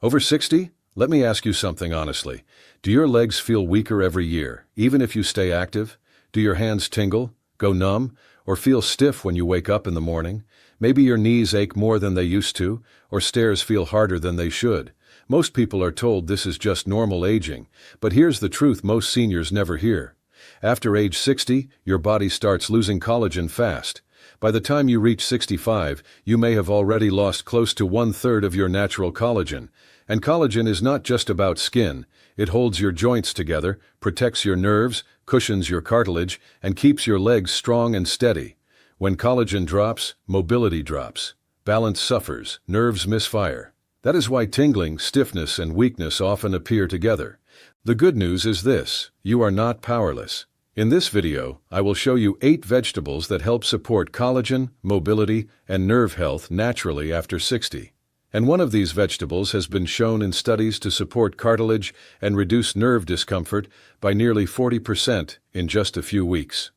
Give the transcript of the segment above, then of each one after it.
Over 60? Let me ask you something honestly. Do your legs feel weaker every year, even if you stay active? Do your hands tingle, go numb, or feel stiff when you wake up in the morning? Maybe your knees ache more than they used to, or stairs feel harder than they should. Most people are told this is just normal aging, but here's the truth most seniors never hear. After age 60, your body starts losing collagen fast. By the time you reach 65, you may have already lost close to 1/3 of your natural collagen. And collagen is not just about skin. It holds your joints together, protects your nerves, cushions your cartilage, and keeps your legs strong and steady. When collagen drops, mobility drops. Balance suffers, nerves misfire. That is why tingling, stiffness, and weakness often appear together. The good news is this: you are not powerless. In this video, I will show you 8 vegetables that help support collagen, mobility, and nerve health naturally after 60. And one of these vegetables has been shown in studies to support cartilage and reduce nerve discomfort by nearly 40% in just a few weeks.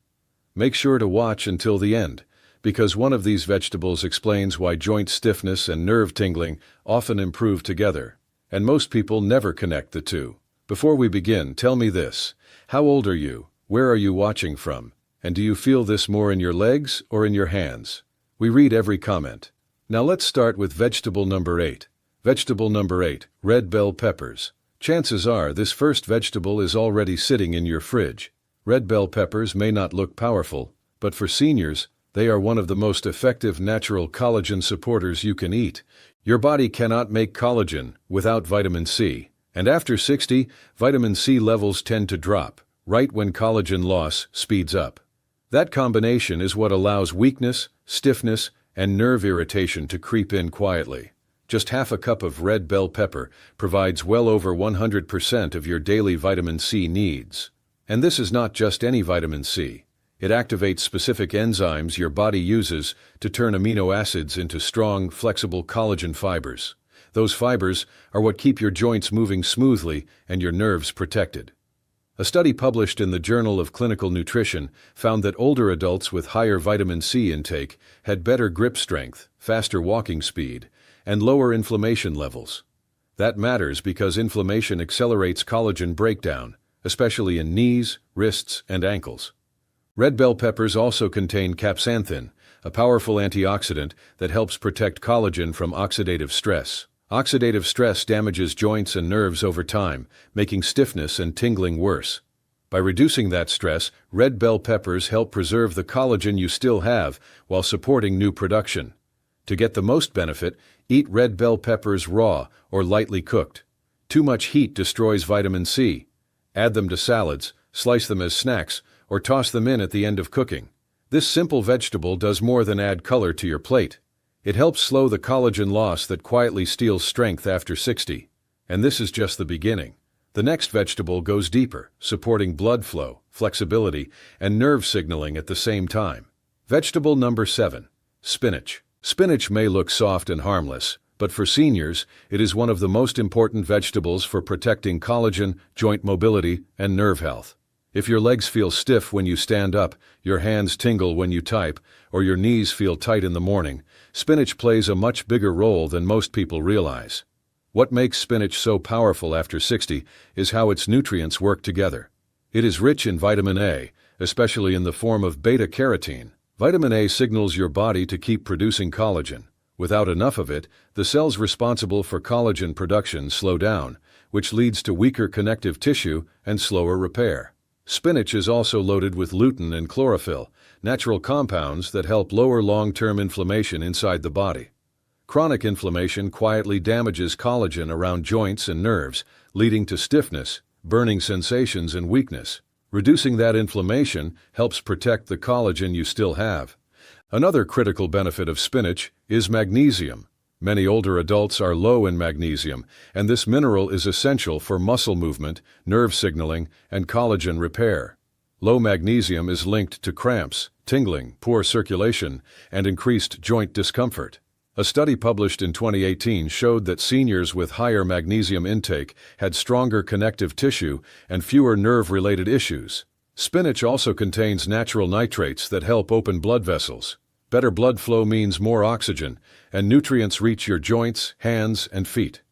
Make sure to watch until the end, because one of these vegetables explains why joint stiffness and nerve tingling often improve together, and most people never connect the two. Before we begin, tell me this: how old are you? Where are you watching from? And do you feel this more in your legs or in your hands? We read every comment. Now let's start with vegetable number 8. Vegetable number 8, red bell peppers. Chances are this first vegetable is already sitting in your fridge. Red bell peppers may not look powerful, but for seniors, they are one of the most effective natural collagen supporters you can eat. Your body cannot make collagen without vitamin C, and after 60, vitamin C levels tend to drop, right when collagen loss speeds up. That combination is what allows weakness, stiffness, and nerve irritation to creep in quietly. Just half a cup of red bell pepper provides well over 100% of your daily vitamin C needs. And this is not just any vitamin C. It activates specific enzymes your body uses to turn amino acids into strong, flexible collagen fibers. Those fibers are what keep your joints moving smoothly and your nerves protected. A study published in the Journal of Clinical Nutrition found that older adults with higher vitamin C intake had better grip strength, faster walking speed, and lower inflammation levels. That matters because inflammation accelerates collagen breakdown, especially in knees, wrists, and ankles. Red bell peppers also contain capsanthin, a powerful antioxidant that helps protect collagen from oxidative stress. Oxidative stress damages joints and nerves over time, making stiffness and tingling worse. By reducing that stress, red bell peppers help preserve the collagen you still have while supporting new production. To get the most benefit, eat red bell peppers raw or lightly cooked. Too much heat destroys vitamin C. Add them to salads, slice them as snacks, or toss them in at the end of cooking. This simple vegetable does more than add color to your plate. It helps slow the collagen loss that quietly steals strength after 60. And this is just the beginning. The next vegetable goes deeper, supporting blood flow, flexibility, and nerve signaling at the same time. Vegetable number 7, spinach. Spinach may look soft and harmless, but for seniors, it is one of the most important vegetables for protecting collagen, joint mobility, and nerve health. If your legs feel stiff when you stand up, your hands tingle when you type, or your knees feel tight in the morning, spinach plays a much bigger role than most people realize. What makes spinach so powerful after 60 is how its nutrients work together. It is rich in vitamin A, especially in the form of beta-carotene. Vitamin A signals your body to keep producing collagen. Without enough of it, the cells responsible for collagen production slow down, which leads to weaker connective tissue and slower repair. Spinach is also loaded with lutein and chlorophyll, natural compounds that help lower long-term inflammation inside the body. Chronic inflammation quietly damages collagen around joints and nerves, leading to stiffness, burning sensations, and weakness. Reducing that inflammation helps protect the collagen you still have. Another critical benefit of spinach is magnesium. Many older adults are low in magnesium, and this mineral is essential for muscle movement, nerve signaling, and collagen repair. Low magnesium is linked to cramps, tingling, poor circulation, and increased joint discomfort. A study published in 2018 showed that seniors with higher magnesium intake had stronger connective tissue and fewer nerve-related issues. Spinach also contains natural nitrates that help open blood vessels. Better blood flow means more oxygen, and nutrients reach your joints, hands, and feet.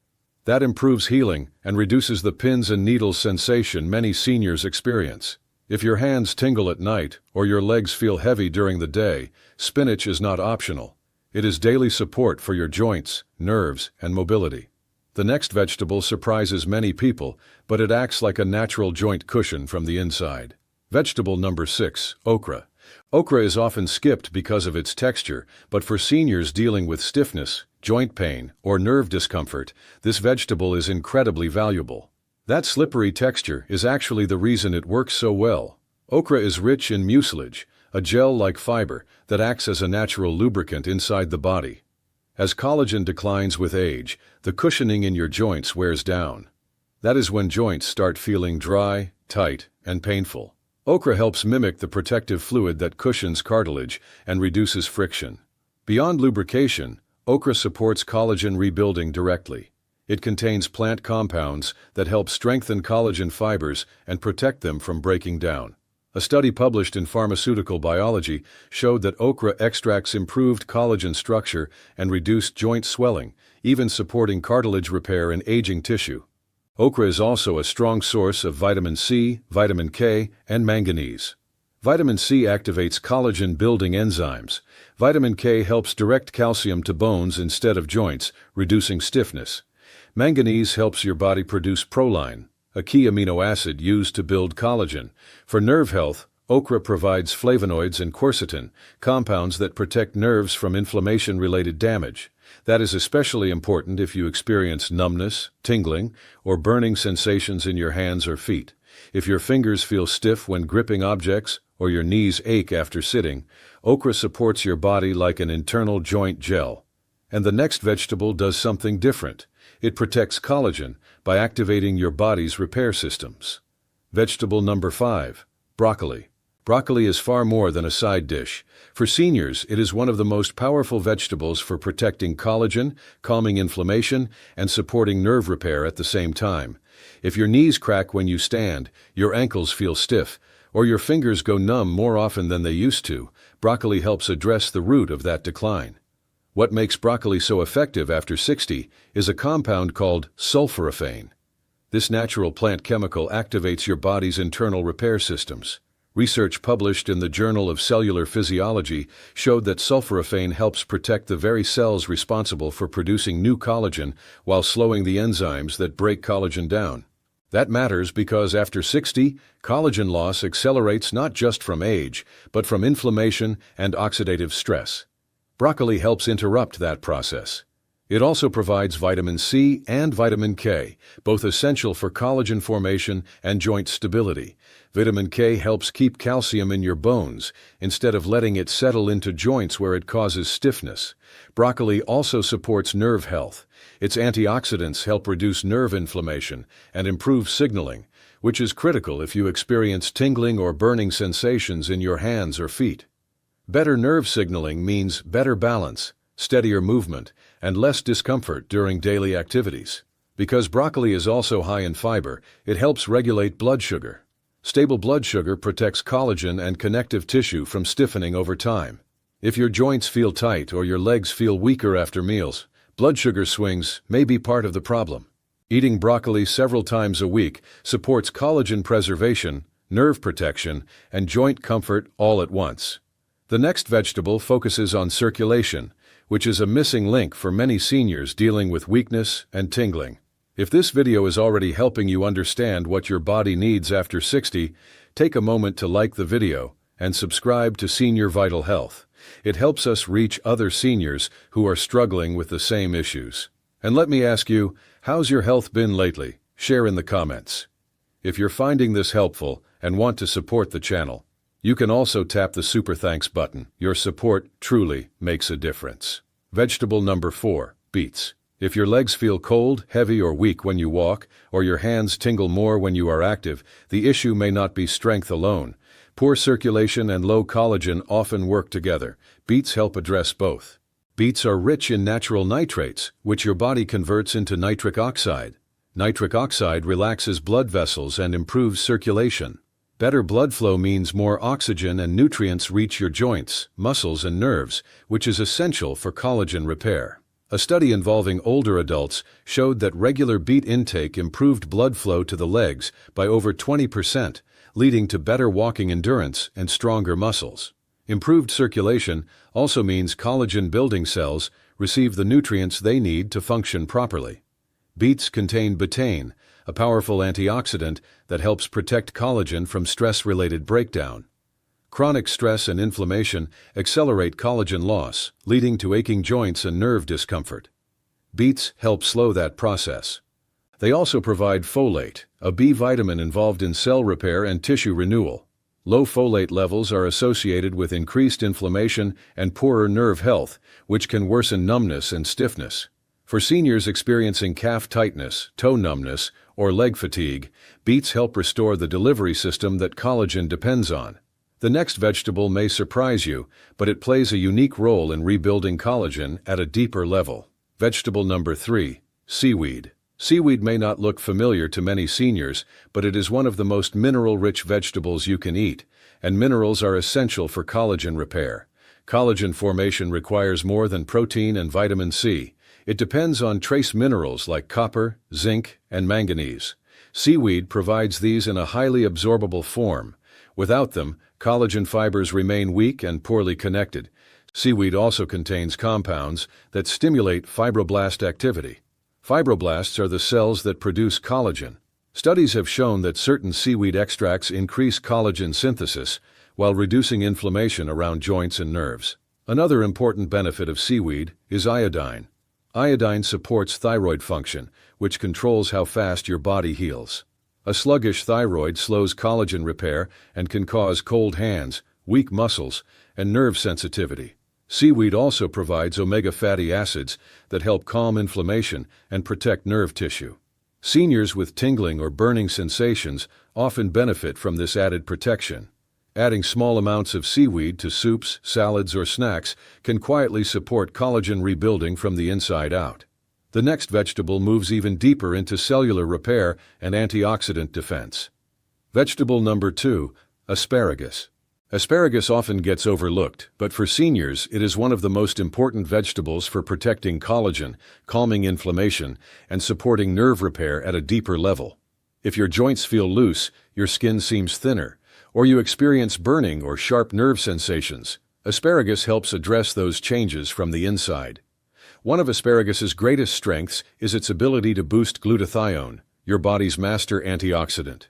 That improves healing and reduces the pins and needles sensation many seniors experience. If your hands tingle at night or your legs feel heavy during the day, spinach is not optional. It is daily support for your joints, nerves, and mobility. The next vegetable surprises many people, but it acts like a natural joint cushion from the inside. Vegetable number 6, okra. Okra is often skipped because of its texture, but for seniors dealing with stiffness, joint pain, or nerve discomfort, this vegetable is incredibly valuable. That slippery texture is actually the reason it works so well. Okra is rich in mucilage, a gel-like fiber that acts as a natural lubricant inside the body. As collagen declines with age, the cushioning in your joints wears down. That is when joints start feeling dry, tight, and painful. Okra helps mimic the protective fluid that cushions cartilage and reduces friction. Beyond lubrication, okra supports collagen rebuilding directly. It contains plant compounds that help strengthen collagen fibers and protect them from breaking down. A study published in Pharmaceutical Biology showed that okra extracts improved collagen structure and reduced joint swelling, even supporting cartilage repair in aging tissue. Okra is also a strong source of vitamin C, vitamin K, and manganese. Vitamin C activates collagen-building enzymes. Vitamin K helps direct calcium to bones instead of joints, reducing stiffness. Manganese helps your body produce proline, a key amino acid used to build collagen. For nerve health, okra provides flavonoids and quercetin, compounds that protect nerves from inflammation-related damage. That is especially important if you experience numbness, tingling, or burning sensations in your hands or feet. If your fingers feel stiff when gripping objects or your knees ache after sitting, okra supports your body like an internal joint gel. And the next vegetable does something different. It protects collagen by activating your body's repair systems. Vegetable number 5, broccoli. Broccoli is far more than a side dish. For seniors, it is one of the most powerful vegetables for protecting collagen, calming inflammation, and supporting nerve repair at the same time. If your knees crack when you stand, your ankles feel stiff, or your fingers go numb more often than they used to, broccoli helps address the root of that decline. What makes broccoli so effective after 60 is a compound called sulforaphane. This natural plant chemical activates your body's internal repair systems. Research published in the Journal of Cellular Physiology showed that sulforaphane helps protect the very cells responsible for producing new collagen while slowing the enzymes that break collagen down. That matters because after 60, collagen loss accelerates not just from age, but from inflammation and oxidative stress. Broccoli helps interrupt that process. It also provides vitamin C and vitamin K, both essential for collagen formation and joint stability. Vitamin K helps keep calcium in your bones instead of letting it settle into joints where it causes stiffness. Broccoli also supports nerve health. Its antioxidants help reduce nerve inflammation and improve signaling, which is critical if you experience tingling or burning sensations in your hands or feet. Better nerve signaling means better balance, steadier movement, and less discomfort during daily activities. Because broccoli is also high in fiber, it helps regulate blood sugar. Stable blood sugar protects collagen and connective tissue from stiffening over time. If your joints feel tight or your legs feel weaker after meals, blood sugar swings may be part of the problem. Eating broccoli several times a week supports collagen preservation, nerve protection, and joint comfort all at once. The next vegetable focuses on circulation, which is a missing link for many seniors dealing with weakness and tingling. If this video is already helping you understand what your body needs after 60, take a moment to like the video and subscribe to Senior Vital Health. It helps us reach other seniors who are struggling with the same issues. And let me ask you, how's your health been lately? Share in the comments. If you're finding this helpful and want to support the channel, you can also tap the Super Thanks button. Your support truly makes a difference. Vegetable number 4, beets. If your legs feel cold, heavy, or weak when you walk, or your hands tingle more when you are active, the issue may not be strength alone. Poor circulation and low collagen often work together. Beets help address both. Beets are rich in natural nitrates, which your body converts into nitric oxide. Nitric oxide relaxes blood vessels and improves circulation. Better blood flow means more oxygen and nutrients reach your joints, muscles, and nerves, which is essential for collagen repair. A study involving older adults showed that regular beet intake improved blood flow to the legs by over 20%, leading to better walking endurance and stronger muscles. Improved circulation also means collagen-building cells receive the nutrients they need to function properly. Beets contain betaine, a powerful antioxidant that helps protect collagen from stress-related breakdown. Chronic stress and inflammation accelerate collagen loss, leading to aching joints and nerve discomfort. Beets help slow that process. They also provide folate, a B vitamin involved in cell repair and tissue renewal. Low folate levels are associated with increased inflammation and poorer nerve health, which can worsen numbness and stiffness. For seniors experiencing calf tightness, toe numbness, or leg fatigue, beets help restore the delivery system that collagen depends on. The next vegetable may surprise you, but it plays a unique role in rebuilding collagen at a deeper level. Vegetable number 3, seaweed. Seaweed may not look familiar to many seniors, but it is one of the most mineral-rich vegetables you can eat, and minerals are essential for collagen repair. Collagen formation requires more than protein and vitamin C. It depends on trace minerals like copper, zinc, and manganese. Seaweed provides these in a highly absorbable form. Without them, collagen fibers remain weak and poorly connected. Seaweed also contains compounds that stimulate fibroblast activity. Fibroblasts are the cells that produce collagen. Studies have shown that certain seaweed extracts increase collagen synthesis while reducing inflammation around joints and nerves. Another important benefit of seaweed is iodine. Iodine supports thyroid function, which controls how fast your body heals. A sluggish thyroid slows collagen repair and can cause cold hands, weak muscles, and nerve sensitivity. Seaweed also provides omega fatty acids that help calm inflammation and protect nerve tissue. Seniors with tingling or burning sensations often benefit from this added protection. Adding small amounts of seaweed to soups, salads, or snacks can quietly support collagen rebuilding from the inside out. The next vegetable moves even deeper into cellular repair and antioxidant defense. Vegetable number 2, asparagus. Asparagus often gets overlooked, but for seniors, it is one of the most important vegetables for protecting collagen, calming inflammation, and supporting nerve repair at a deeper level. If your joints feel loose, your skin seems thinner, or you experience burning or sharp nerve sensations, asparagus helps address those changes from the inside. One of asparagus's greatest strengths is its ability to boost glutathione, your body's master antioxidant.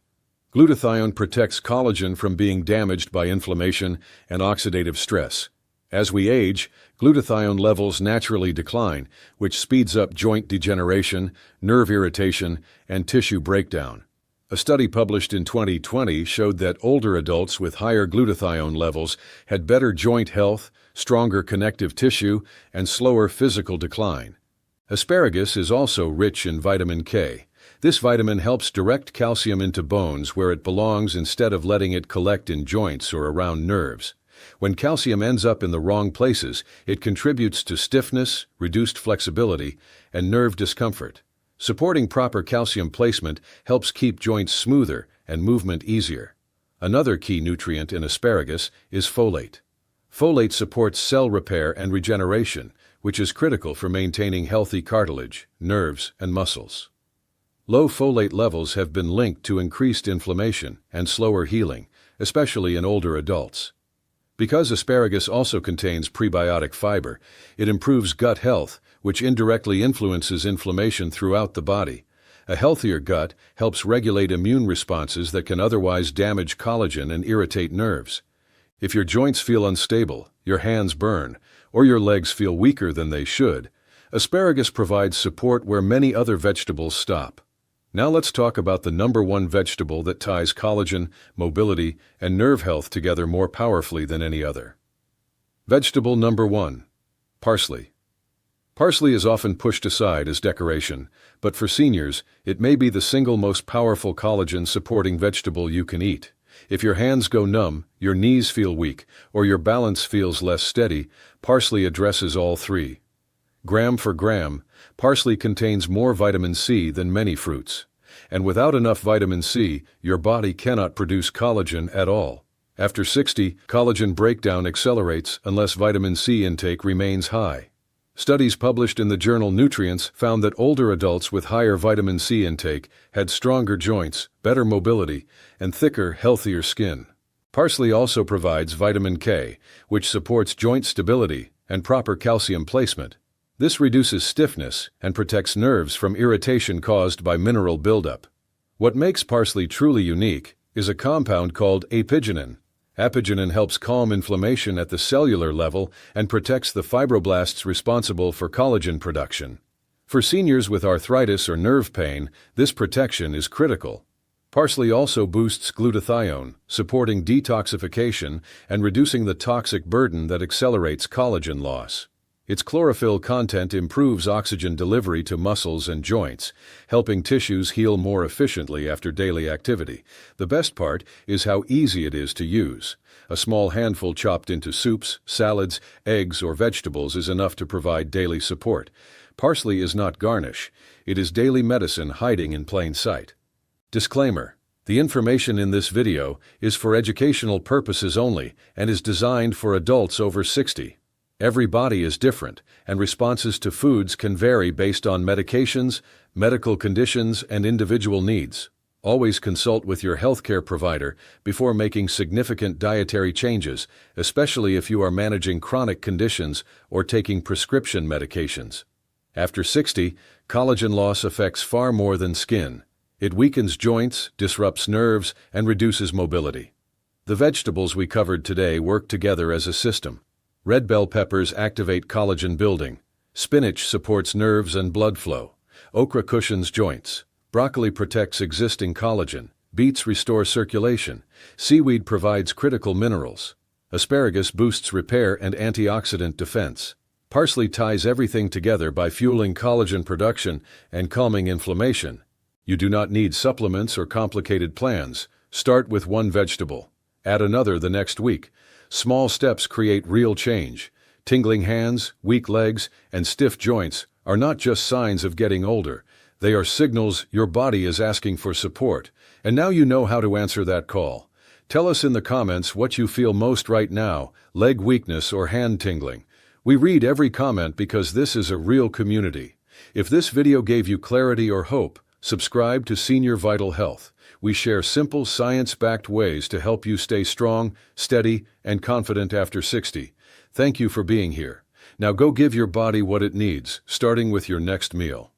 Glutathione protects collagen from being damaged by inflammation and oxidative stress. As we age, glutathione levels naturally decline, which speeds up joint degeneration, nerve irritation, and tissue breakdown. A study published in 2020 showed that older adults with higher glutathione levels had better joint health, stronger connective tissue, and slower physical decline. Asparagus is also rich in vitamin K. This vitamin helps direct calcium into bones where it belongs instead of letting it collect in joints or around nerves. When calcium ends up in the wrong places, it contributes to stiffness, reduced flexibility, and nerve discomfort. Supporting proper calcium placement helps keep joints smoother and movement easier. Another key nutrient in asparagus is folate. Folate supports cell repair and regeneration, which is critical for maintaining healthy cartilage, nerves, and muscles. Low folate levels have been linked to increased inflammation and slower healing, especially in older adults. Because asparagus also contains prebiotic fiber, it improves gut health, which indirectly influences inflammation throughout the body. A healthier gut helps regulate immune responses that can otherwise damage collagen and irritate nerves. If your joints feel unstable, your hands burn, or your legs feel weaker than they should, asparagus provides support where many other vegetables stop. Now let's talk about the number 1 vegetable that ties collagen, mobility, and nerve health together more powerfully than any other. Vegetable number 1, parsley. Parsley is often pushed aside as decoration, but for seniors, it may be the single most powerful collagen-supporting vegetable you can eat. If your hands go numb, your knees feel weak, or your balance feels less steady, parsley addresses all three. Gram for gram, parsley contains more vitamin C than many fruits. And without enough vitamin C, your body cannot produce collagen at all. After 60, collagen breakdown accelerates unless vitamin C intake remains high. Studies published in the journal Nutrients found that older adults with higher vitamin C intake had stronger joints, better mobility, and thicker, healthier skin. Parsley also provides vitamin K, which supports joint stability and proper calcium placement. This reduces stiffness and protects nerves from irritation caused by mineral buildup. What makes parsley truly unique is a compound called apigenin. Apigenin helps calm inflammation at the cellular level and protects the fibroblasts responsible for collagen production. For seniors with arthritis or nerve pain, this protection is critical. Parsley also boosts glutathione, supporting detoxification and reducing the toxic burden that accelerates collagen loss. Its chlorophyll content improves oxygen delivery to muscles and joints, helping tissues heal more efficiently after daily activity. The best part is how easy it is to use. A small handful chopped into soups, salads, eggs, or vegetables is enough to provide daily support. Parsley is not garnish. It is daily medicine hiding in plain sight. Disclaimer: the information in this video is for educational purposes only and is designed for adults over 60. Every body is different, and responses to foods can vary based on medications, medical conditions, and individual needs. Always consult with your healthcare provider before making significant dietary changes, especially if you are managing chronic conditions or taking prescription medications. After 60, collagen loss affects far more than skin. It weakens joints, disrupts nerves, and reduces mobility. The vegetables we covered today work together as a system. Red bell peppers activate collagen building. Spinach supports nerves and blood flow. Okra cushions joints. Broccoli protects existing collagen. Beets restore circulation. Seaweed provides critical minerals. Asparagus boosts repair and antioxidant defense. Parsley ties everything together by fueling collagen production and calming inflammation. You do not need supplements or complicated plans. Start with one vegetable. Add another the next week. Small steps create real change. Tingling hands, weak legs, and stiff joints are not just signs of getting older. They are signals your body is asking for support. And now you know how to answer that call. Tell us in the comments what you feel most right now: leg weakness or hand tingling. We read every comment because this is a real community. If this video gave you clarity or hope, subscribe to Senior Vital Health. We share simple, science-backed ways to help you stay strong, steady, and confident after 60. Thank you for being here. Now go give your body what it needs, starting with your next meal.